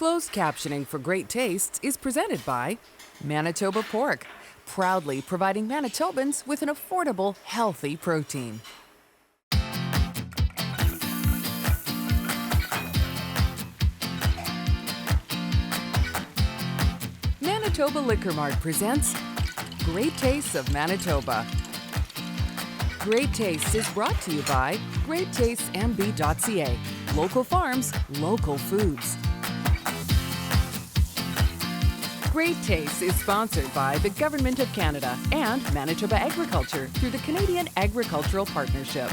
Closed captioning for great tastes is presented by Manitoba Pork, proudly providing Manitobans with an affordable, healthy protein. Manitoba Liquor Mart presents Great Tastes of Manitoba. Great Tastes is brought to you by GreatTastesMB.ca. Local farms, local foods. Great Tastes is sponsored by the Government of Canada and Manitoba Agriculture through the Canadian Agricultural Partnership.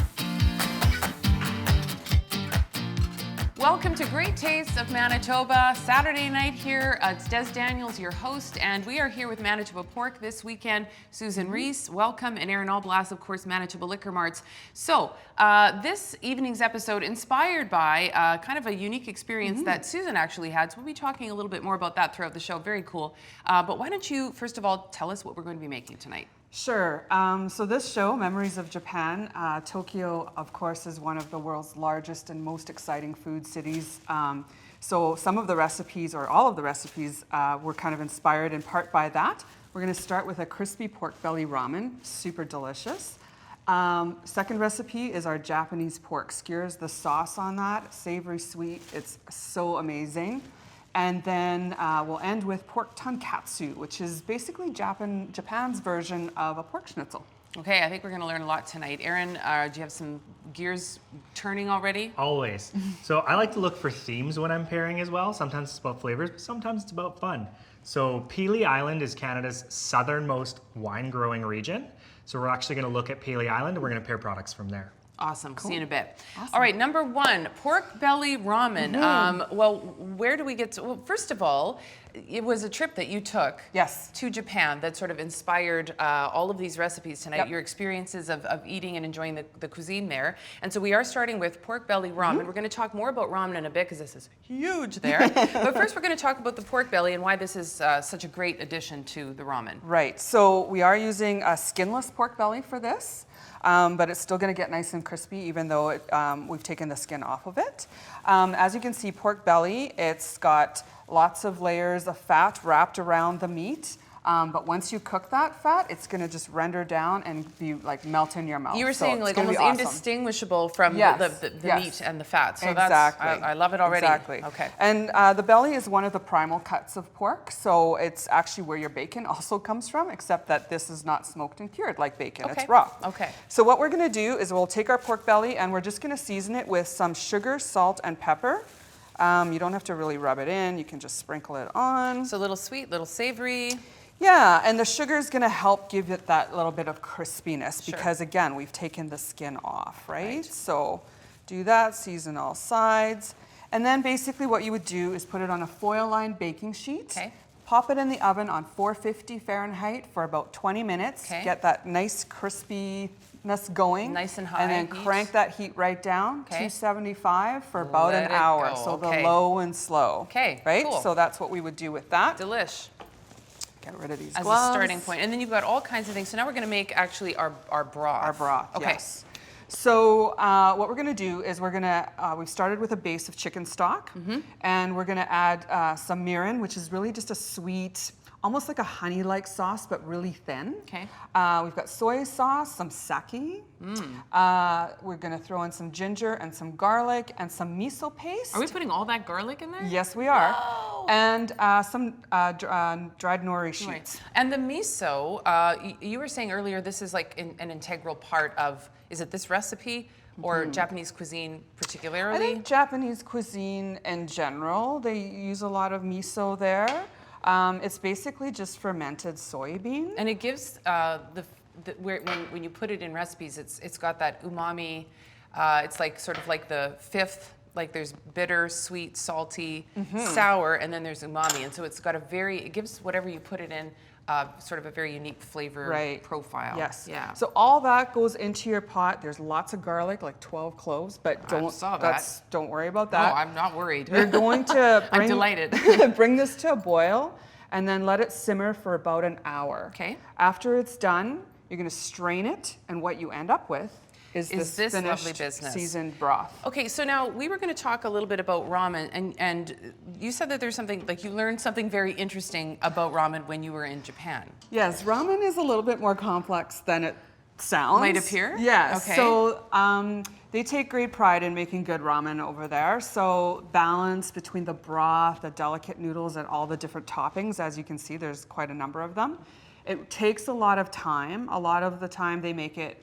Welcome to Great Tastes of Manitoba. Saturday night here. It's Des Daniels, your host, and we are here with Manitoba Pork this weekend. Susan Riese, welcome, and Aaron Alblas, of course, Manitoba Liquor Marts. So this evening's episode inspired by kind of a unique experience that Susan actually had. So we'll be talking a little bit more about that throughout the show. Very cool. But why don't you, first of all, tell us what we're going to be making tonight? Sure. So this show, Memories of Japan, Tokyo, of course, is one of the world's largest and most exciting food cities. So some of the recipes, or all of the recipes, were kind of inspired in part by that. We're going to start with a crispy pork belly ramen, super delicious. Second recipe is our Japanese pork skewers. The sauce on that, savory, sweet, it's so amazing. And then we'll end with pork tonkatsu, which is basically Japan's version of a pork schnitzel. Okay, I think we're going to learn a lot tonight. Aaron, do you have some gears turning already? Always. So I like to look for themes when I'm pairing as well. Sometimes it's about flavors, but sometimes it's about fun. So Pelee Island is Canada's southernmost wine growing region. So we're actually going to look at Pelee Island and we're going to pair products from there. Awesome. Cool. See you in a bit. Awesome. All right, number one, pork belly ramen. Well, where do we get to? Well, first of all, it was a trip that you took to Japan that sort of inspired all of these recipes tonight, your experiences of eating and enjoying the cuisine there. And so we are starting with pork belly ramen. We're going to talk more about ramen in a bit because this is huge there. But first, we're going to talk about the pork belly and why this is such a great addition to the ramen. Right. So we are using a skinless pork belly for this. But it's still going to get nice and crispy even though we've taken the skin off of it. As you can see, pork belly, it's got lots of layers of fat wrapped around the meat. But once you cook that fat, it's going to just render down and be like melt in your mouth. You were saying like almost indistinguishable from the meat and the fat. So exactly. I love it already. Exactly. Okay. And the belly is one of the primal cuts of pork. So it's actually where your bacon also comes from, except that this is not smoked and cured like bacon. Okay. It's raw. Okay. So what we're going to do is we'll take our pork belly and we're just going to season it with some sugar, salt, and pepper. You don't have to really rub it in. You can just sprinkle it on. So a little sweet, little savory. Yeah, and the sugar is going to help give it that little bit of crispiness because, again, we've taken the skin off, right? So do that, season all sides. And then basically what you would do is put it on a foil-lined baking sheet. Okay. Pop it in the oven on 450 Fahrenheit for about 20 minutes. Okay. Get that nice crispiness going. Nice and high And then heat. Crank that heat right down, Okay. 275 for about Let an it hour. go. So Okay. the low and slow. Okay, Right? cool. So that's what we would do with that. Delish. Get rid of these As gloves. a starting point. And then you've got all kinds of things. So now we're going to make actually our broth. Our broth, Okay. yes. So what we're going to do is we've started with a base of chicken stock, and we're going to add some mirin, which is really just a sweet, almost like a honey-like sauce, but really thin. Okay. We've got soy sauce, some sake. We're going to throw in some ginger and some garlic and some miso paste. Are we putting all that garlic in there? Yes, we are. Whoa. And some dried nori sheets. Right. And the miso, you were saying earlier, this is like an integral part of, is it this recipe or Japanese cuisine particularly? I think Japanese cuisine in general, they use a lot of miso there. It's basically just fermented soybean. And it gives when you put it in recipes, it's got that umami. It's like sort of like the fifth. Like there's bitter, sweet, salty, sour, and then there's umami. And so it's got it gives whatever you put it in sort of a very unique flavor profile. Yes. Yeah. So all that goes into your pot. There's lots of garlic, like 12 cloves, but don't worry about that. No, I'm not worried. You're going to I'm delighted. bring this to a boil and then let it simmer for about an hour. Okay. After it's done, you're going to strain it, and what you end up with is this this lovely finished business. seasoned broth. Okay, so now we were going to talk a little bit about ramen, and you said that there's something, like you learned something very interesting about ramen when you were in Japan. Yes, ramen is a little bit more complex than it sounds. Might appear? Yes. Okay. So they take great pride in making good ramen over there. So balance between the broth, the delicate noodles, and all the different toppings. As you can see, there's quite a number of them. It takes a lot of time. A lot of the time they make it,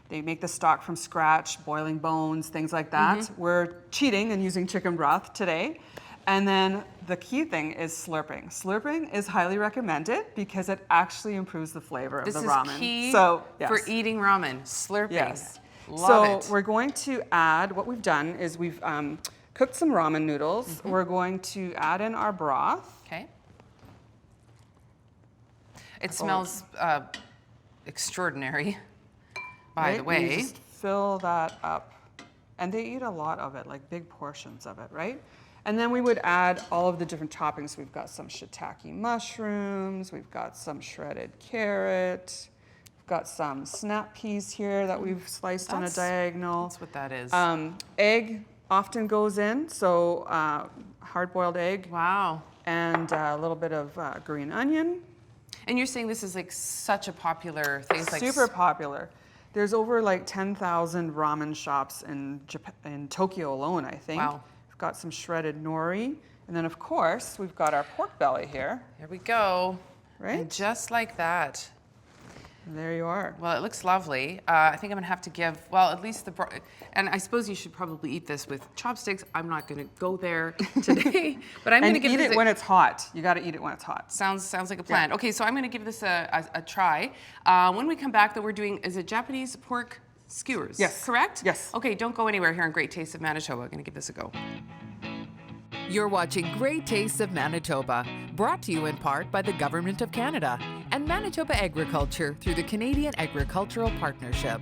they make the stock from scratch, boiling bones, things like that. We're cheating and using chicken broth today. And then the key thing is slurping. Slurping is highly recommended because it actually improves the flavor of the ramen. This is key So, yes. for eating ramen, slurping. Yes. Love So we're going to add, what we've done is we've cooked some ramen noodles. We're going to add in our broth. Okay. It smells extraordinary, by the right? And you way. just fill that up. And they eat a lot of it, like big portions of it, right? And then we would add all of the different toppings. We've got some shiitake mushrooms. We've got some shredded carrot. We've got some snap peas here that we've sliced on a diagonal. That's what that is. Egg often goes in, so hard-boiled egg. Wow. And a little bit of green onion. And you're saying this is like such a popular thing. It's like Super popular. There's over like 10,000 ramen shops in Japan, in Tokyo alone, I think. Wow. We've got some shredded nori. And then, of course, we've got our pork belly here. Here we go. Right? And just like that. And there you are. Well, it looks lovely. I think I'm gonna have to give, well, at least and I suppose you should probably eat this with chopsticks. I'm not gonna go there today, but I'm gonna give eat this it when it's hot. You got to eat it when it's hot. Sounds like a plan. Yeah. Okay, so I'm gonna give this a try. When we come back, though, we're doing, is it Japanese pork skewers? Yes. Correct? Yes. Okay, don't go anywhere here on Great Taste of Manitoba. I'm gonna give this a go. You're watching Great Tastes of Manitoba, brought to you in part by the Government of Canada and Manitoba Agriculture through the Canadian Agricultural Partnership.